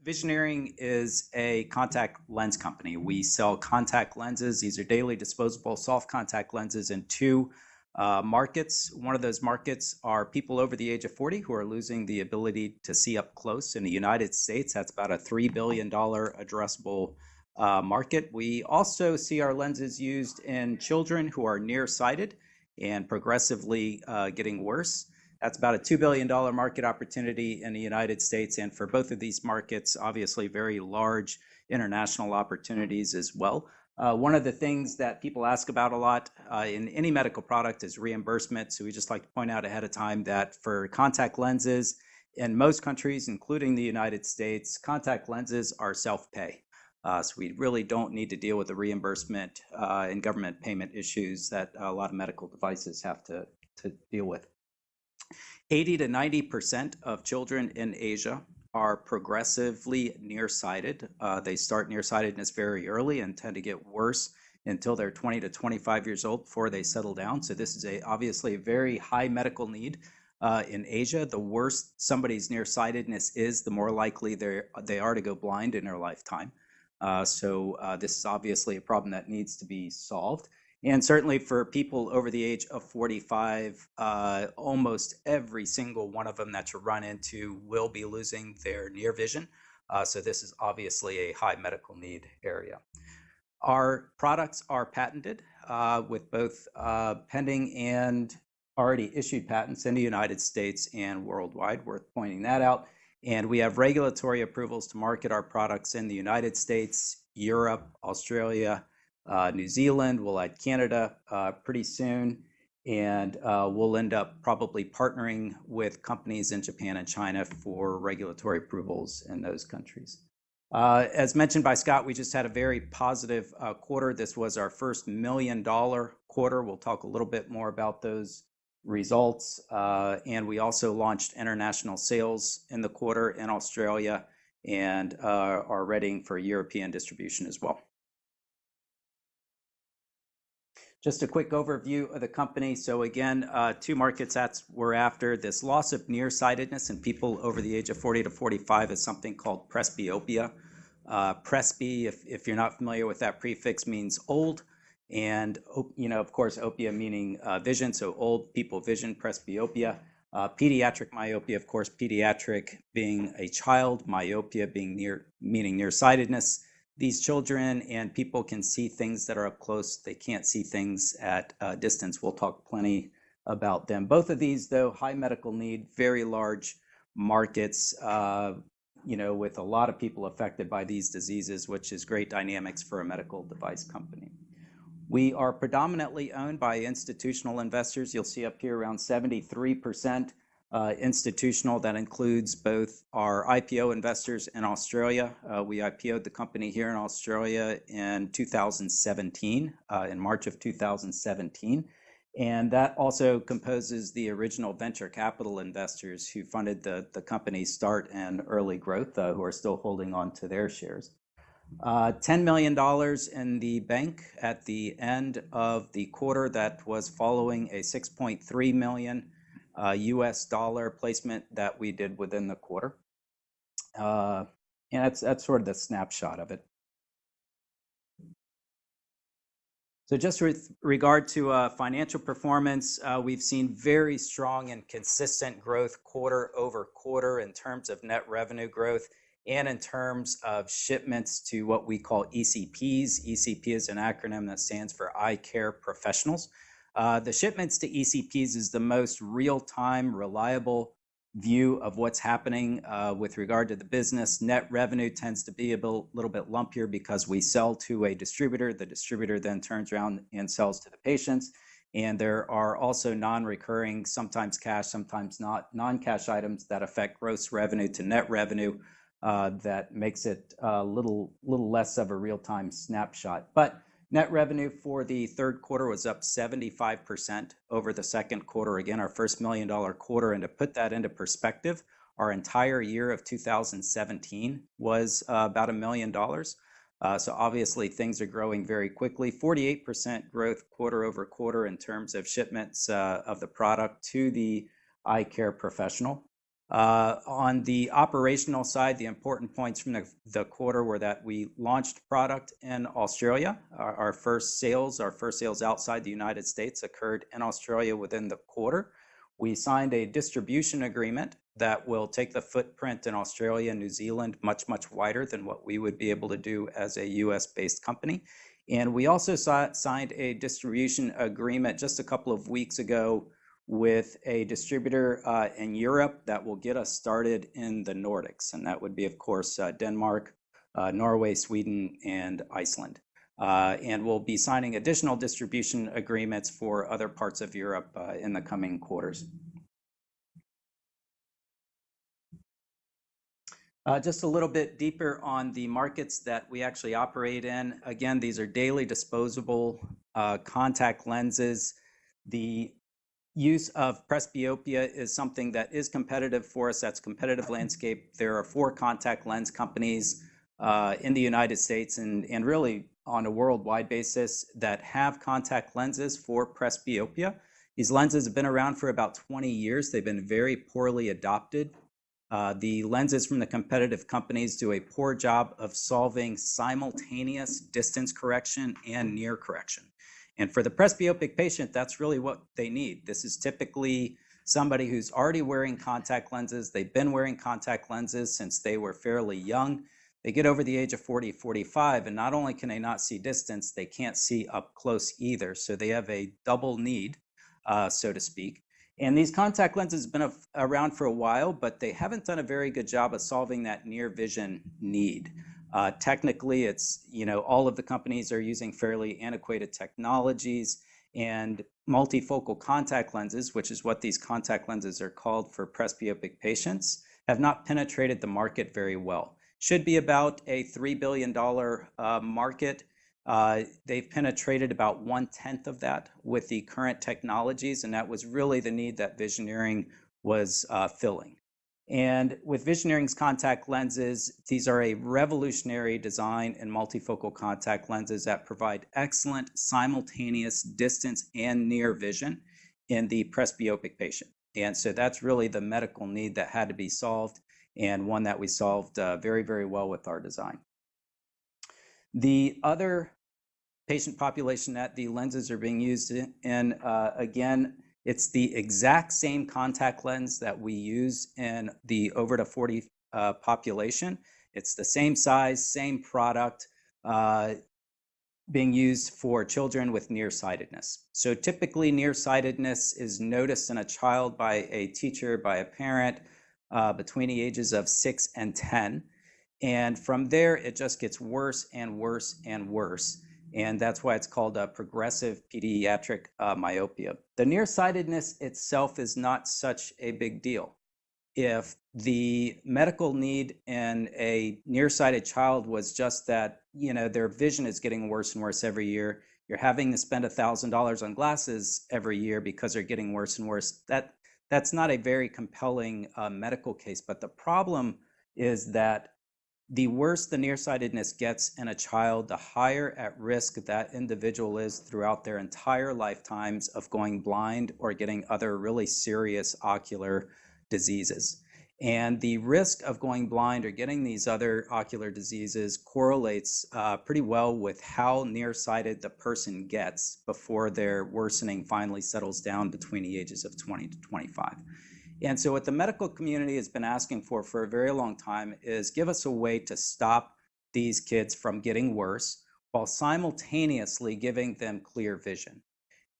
Visioneering is a contact lens company. We sell contact lenses. These are daily disposable soft contact lenses in two markets. One of those markets are people over the age of 40 who are losing the ability to see up close. In the United States, that's about a $3 billion addressable market. We also see our lenses used in children who are nearsighted and progressively getting worse. That's about a $2 billion market opportunity in the United States. And for both of these markets, obviously very large international opportunities as well. One of the things that people ask about a lot in any medical product is reimbursement. So we just like to point out ahead of time that for contact lenses in most countries, including the United States, contact lenses are self-pay. So we really don't need to deal with the reimbursement and government payment issues that a lot of medical devices have to deal with. 80 to 90% of children in Asia are progressively nearsighted. They start nearsightedness very early and tend to get worse until they're 20 to 25 years old before they settle down. So this is obviously a very high medical need in Asia. The worse somebody's nearsightedness is, the more likely they are to go blind in their lifetime. So this is obviously a problem that needs to be solved. And certainly for people over the age of 45, almost every single one of them that you run into will be losing their near vision. So this is obviously a high medical need area. Our products are patented with both pending and already issued patents in the United States and worldwide, worth pointing that out. And we have regulatory approvals to market our products in the United States, Europe, Australia, New Zealand. We'll add Canada pretty soon, and we'll end up probably partnering with companies in Japan and China for regulatory approvals in those countries. As mentioned by Scott, we just had a very positive quarter. This was our first $1 million quarter. We'll talk a little bit more about those results. And we also launched international sales in the quarter in Australia and are readying for European distribution as well. Just a quick overview of the company. So again, two markets that we're after. This loss of nearsightedness in people over the age of 40 to 45 is something called presbyopia. Presby, if you're not familiar with that prefix, means old. And, of course, opia meaning vision, so old people vision, presbyopia. Pediatric myopia, of course, pediatric being a child, myopia being meaning nearsightedness. These children and people can see things that are up close. They can't see things at a distance. We'll talk plenty about them. Both of these, though, high medical need, very large markets, with a lot of people affected by these diseases, which is great dynamics for a medical device company. We are predominantly owned by institutional investors. You'll see up here around 73% institutional. That includes both our IPO investors in Australia. We IPO'd the company here in Australia in 2017, in March of 2017. And that also composes the original venture capital investors who funded the company's start and early growth, who are still holding on to their shares. $10 million in the bank at the end of the quarter. That was following a $6.3 million US dollar placement that we did within the quarter. And that's sort of the snapshot of it. So just with regard to financial performance, we've seen very strong and consistent growth quarter over quarter in terms of net revenue growth and in terms of shipments to what we call ECPs. ECP is an acronym that stands for Eye Care Professionals. The shipments to ECPs is the most real-time, reliable view of what's happening with regard to the business. Net revenue tends to be a little bit lumpier because we sell to a distributor. The distributor then turns around and sells to the patients. And there are also non-recurring, sometimes cash, sometimes not, non-cash items that affect gross revenue to net revenue. That makes it a little less of a real-time snapshot. But net revenue for the third quarter was up 75% over the second quarter. Again, our first $1 million quarter. And to put that into perspective, our entire year of 2017 was about $1 million. So obviously things are growing very quickly. 48% growth quarter over quarter in terms of shipments of the product to the eye care professional. On the operational side, the important points from the quarter were that we launched product in Australia. Our first sales outside the United States occurred in Australia within the quarter. We signed a distribution agreement that will take the footprint in Australia and New Zealand much, much wider than what we would be able to do as a US-based company. And we also signed a distribution agreement just a couple of weeks ago with a distributor in Europe that will get us started in the Nordics. And that would be, of course, Denmark, Norway, Sweden, and Iceland. And we'll be signing additional distribution agreements for other parts of Europe in the coming quarters. Just a little bit deeper on the markets that we actually operate in. Again, these are daily disposable contact lenses. The use of presbyopia is something that is competitive for us. That's competitive landscape. There are 4 contact lens companies in the United States and really on a worldwide basis that have contact lenses for presbyopia. These lenses have been around for about 20 years. They've been very poorly adopted. The lenses from the competitive companies do a poor job of solving simultaneous distance correction and near correction. And for the presbyopic patient, that's really what they need. This is typically somebody who's already wearing contact lenses. They've been wearing contact lenses since they were fairly young. They get over the age of 40, 45, and not only can they not see distance, they can't see up close either. So they have a double need, so to speak. And these contact lenses have been around for a while, but they haven't done a very good job of solving that near vision need. Technically, it's, all of the companies are using fairly antiquated technologies, and multifocal contact lenses, which is what these contact lenses are called for presbyopic patients, have not penetrated the market very well. Should be about a $3 billion market. They've penetrated about 1/10 of that with the current technologies, and that was really the need that Visioneering was filling. And with Visioneering's contact lenses, these are a revolutionary design in multifocal contact lenses that provide excellent simultaneous distance and near vision in the presbyopic patient. And so that's really the medical need that had to be solved, and one that we solved very, very well with our design. The other patient population that the lenses are being used in, again, it's the exact same contact lens that we use in the over to 40 population. It's the same size, same product, being used for children with nearsightedness. So typically nearsightedness is noticed in a child by a teacher, by a parent, between the ages of 6 and 10. And from there, it just gets worse and worse and worse. And that's why it's called progressive pediatric myopia. The nearsightedness itself is not such a big deal. If the medical need in a nearsighted child was just that, their vision is getting worse and worse every year, you're having to spend $1,000 on glasses every year because they're getting worse and worse, that's not a very compelling medical case. But the problem is that the worse the nearsightedness gets in a child, the higher at risk that individual is throughout their entire lifetimes of going blind or getting other really serious ocular diseases. And the risk of going blind or getting these other ocular diseases correlates pretty well with how nearsighted the person gets before their worsening finally settles down between the ages of 20 to 25. And so what the medical community has been asking for a very long time is give us a way to stop these kids from getting worse while simultaneously giving them clear vision.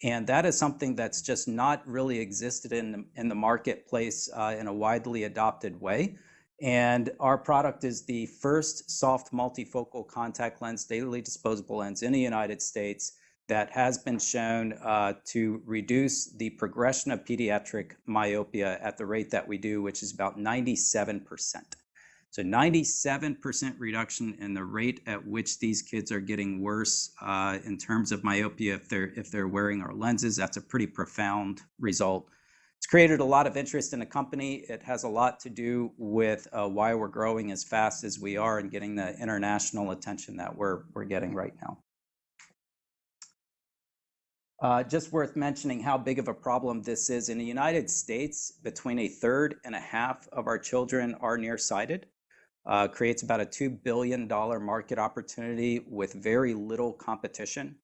And that is something that's just not really existed in the marketplace in a widely adopted way. And our product is the first soft multifocal contact lens, daily disposable lens in the United States that has been shown to reduce the progression of pediatric myopia at the rate that we do, which is about 97%. So 97% reduction in the rate at which these kids are getting worse in terms of myopia if they're wearing our lenses. That's a pretty profound result. It's created a lot of interest in the company. It has a lot to do with why we're growing as fast as we are and getting the international attention that we're getting right now. Just worth mentioning how big of a problem this is. In the United States, between a third and a half of our children are nearsighted. Creates about a $2 billion market opportunity with very little competition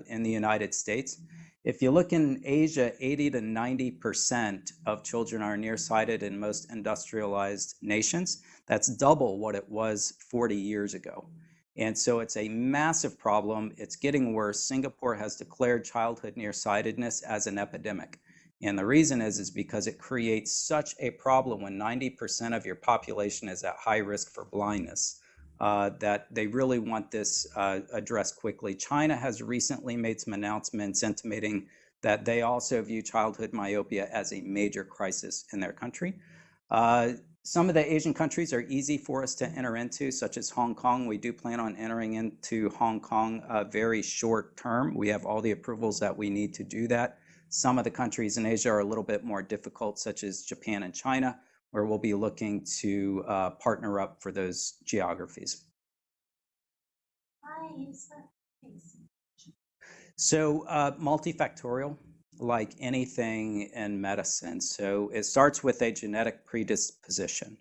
in the United States. If you look in Asia, 80 to 90% of children are nearsighted in most industrialized nations. That's double what it was 40 years ago. And so it's a massive problem. It's getting worse. Singapore has declared childhood nearsightedness as an epidemic. And the reason is because it creates such a problem when 90% of your population is at high risk for blindness that they really want this addressed quickly. China has recently made some announcements intimating that they also view childhood myopia as a major crisis in their country. Some of the Asian countries are easy for us to enter into, such as Hong Kong. We do plan on entering into Hong Kong very short term. We have all the approvals that we need to do that. Some of the countries in Asia are a little bit more difficult, such as Japan and China, where we'll be looking to partner up for those geographies. So multifactorial, like anything in medicine. So it starts with a genetic predisposition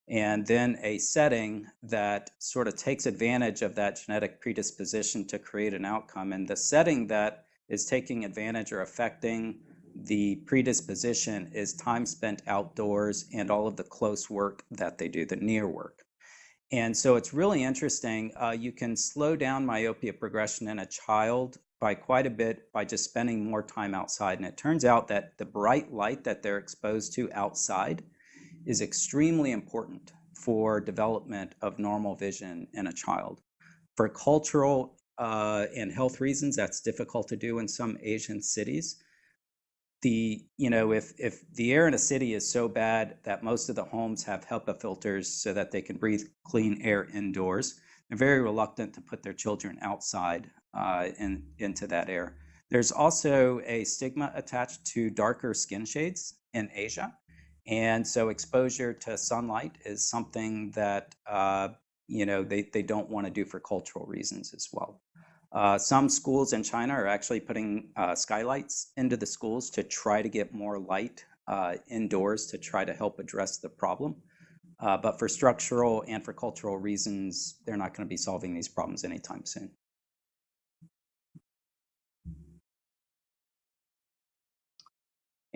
and then a setting that sort of takes advantage of that genetic predisposition to create an outcome. And the setting that is taking advantage or affecting the predisposition is time spent outdoors and all of the close work that they do, the near work. And so it's really interesting. You can slow down myopia progression in a child by quite a bit by just spending more time outside. And it turns out that the bright light that they're exposed to outside is extremely important for development of normal vision in a child. For cultural and health reasons, that's difficult to do in some Asian cities. If the air in a city is so bad that most of the homes have HEPA filters so that they can breathe clean air indoors, they're very reluctant to put their children outside into that air. There's also a stigma attached to darker skin shades in Asia. And so exposure to sunlight is something that they don't want to do for cultural reasons as well. Some schools in China are actually putting skylights into the schools to try to get more light indoors to try to help address the problem. But for structural and for cultural reasons, they're not going to be solving these problems anytime soon.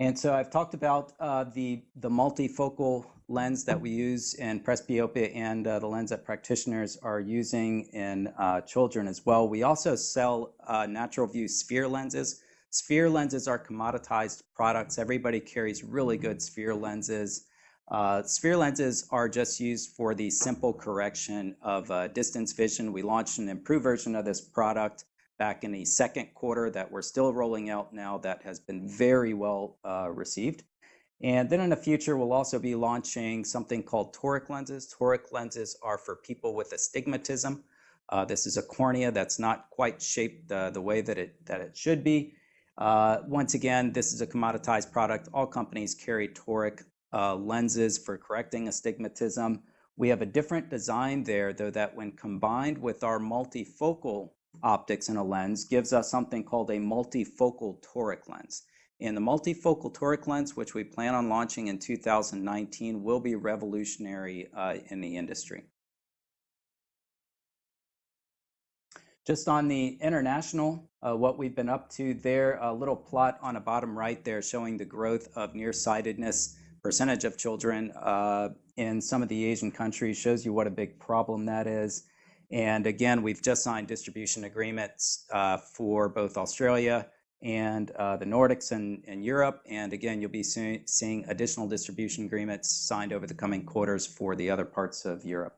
And so I've talked about the multifocal lens that we use in presbyopia and the lens that practitioners are using in children as well. We also sell natural view sphere lenses. Sphere lenses are commoditized products. Everybody carries really good sphere lenses. Sphere lenses are just used for the simple correction of distance vision. We launched an improved version of this product back in the second quarter that we're still rolling out now that has been very well received. And then in the future, we'll also be launching something called Toric lenses. Toric lenses are for people with astigmatism. This is a cornea that's not quite shaped the way that it should be. Once again, this is a commoditized product. All companies carry Toric lenses for correcting astigmatism. We have a different design there, though, that when combined with our multifocal optics in a lens gives us something called a multifocal toric lens. And the multifocal toric lens, which we plan on launching in 2019, will be revolutionary in the industry. Just on the international, what we've been up to there, a little plot on the bottom right there showing the growth of nearsightedness percentage of children in some of the Asian countries, shows you what a big problem that is. And again, we've just signed distribution agreements for both Australia and the Nordics and Europe. And again, you'll be seeing additional distribution agreements signed over the coming quarters for the other parts of Europe.